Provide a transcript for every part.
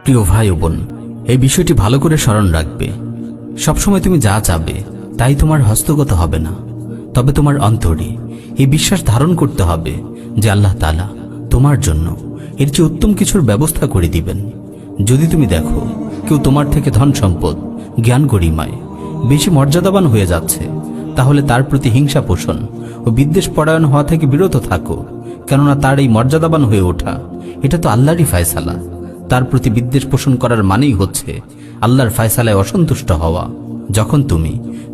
প্রিয় ভাই ও বোন, এই বিষয়টি ভালো করে স্মরণ রাখবে। সবসময় তুমি যা চাবে তাই তোমার হস্তগত হবে না, তবে তোমার অন্তরে এই বিশ্বাস ধারণ করতে হবে যে আল্লাহ তাআলা তোমার জন্য এর চেয়ে উত্তম কিছুর ব্যবস্থা করে দিবেন। যদি তুমি দেখো কেউ তোমার থেকে ধন সম্পদ, জ্ঞান গরিমায় বেশি মর্যাদাবান হয়ে যাচ্ছে, তাহলে তার প্রতি হিংসা পোষণ ও বিদ্বেষ পরায়ণ হওয়া থেকে বিরত থাকো। কেননা তার এই মর্যাদাবান হয়ে ওঠা এটা তো আল্লাহরই ফায়সালা। তার প্রতি বিদ্বেষ পোষণ করার মানেই হচ্ছে আল্লাহর ফায়সালায় অসন্তুষ্ট হওয়া। যখন তুমি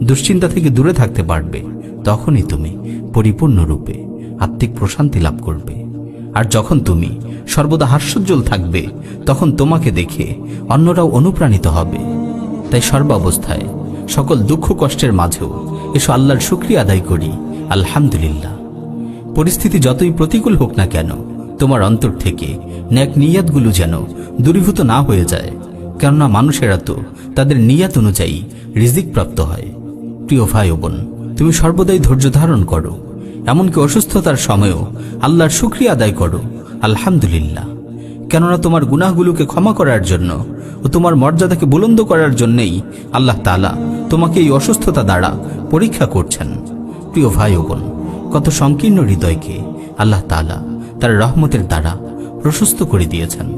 দুশ্চিন্তা থেকে দূরে থাকতে পারবে, তখনই তুমি পরিপূর্ণরূপে আত্মিক প্রশান্তি লাভ করবে। আর যখন তুমি সর্বদা হাস্যোজ্জ্বল থাকবে, তখন তোমাকে দেখে অন্যরাও অনুপ্রাণিত হবে। তাই সর্বাবস্থায় সকল দুঃখ কষ্টের মাঝেও এসো আল্লাহর শুকরিয়া আদায় করি, আলহামদুলিল্লাহ। পরিস্থিতি যতই প্রতিকূল হোক না কেন, তোমার অন্তর থেকে নেক নিয়াতগুলো যেন দূরীভূত না হয়ে যায়। কেননা মানুষেরা তো তাদের নিয়াত অনুযায়ী রিজিক প্রাপ্ত হয়। প্রিয় ভাই ও বোন, তুমি সর্বদাই ধৈর্য ধারণ করো, এমনকি অসুস্থতার সময়ও আল্লাহর শুকরিয়া আদায় করো, আলহামদুলিল্লাহ। কেননা তোমার গুনাহগুলোকে ক্ষমা করার জন্য ও তোমার মর্যাদাকে বুলন্দ করার জন্যই আল্লাহ তাআলা তোমাকে এই অসুস্থতা দ্বারা পরীক্ষা করছেন। প্রিয় ভাই ও বোন, কত সংকীর্ণ হৃদয়কে আল্লাহ তাআলা তার রহমতের দ্বারা প্রশস্ত করে দিয়েছেন।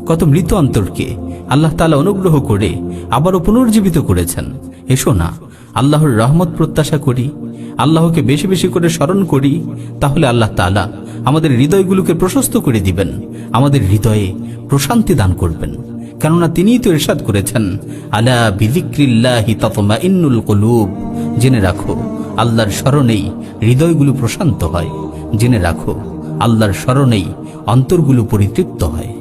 কত মৃত অন্তরকে আল্লাহ তাআলা অনুগ্রহ করে আবারও পুনর্জীবিত করেছেন। এসো না, আল্লাহর রহমত প্রত্যাশা করি, আল্লাহকে বেশি বেশি করে স্মরণ করি। তাহলে আল্লাহ তাআলা আমাদের হৃদয়গুলোকে প্রশস্ত করে দিবেন, আমাদের হৃদয়ে প্রশান্তি দান করবেন। কেননা তিনিই তো ইরশাদ করেছেন, আলা বিযিক্রিল্লাহি তাতমাইন্নুল কুলুব। জেনে রাখো, আল্লাহর স্মরণেই হৃদয়গুলো প্রশান্ত হয়। জেনে রাখো, আল্লাহর স্মরণেই অন্তরগুলো পরিতৃপ্ত হয়।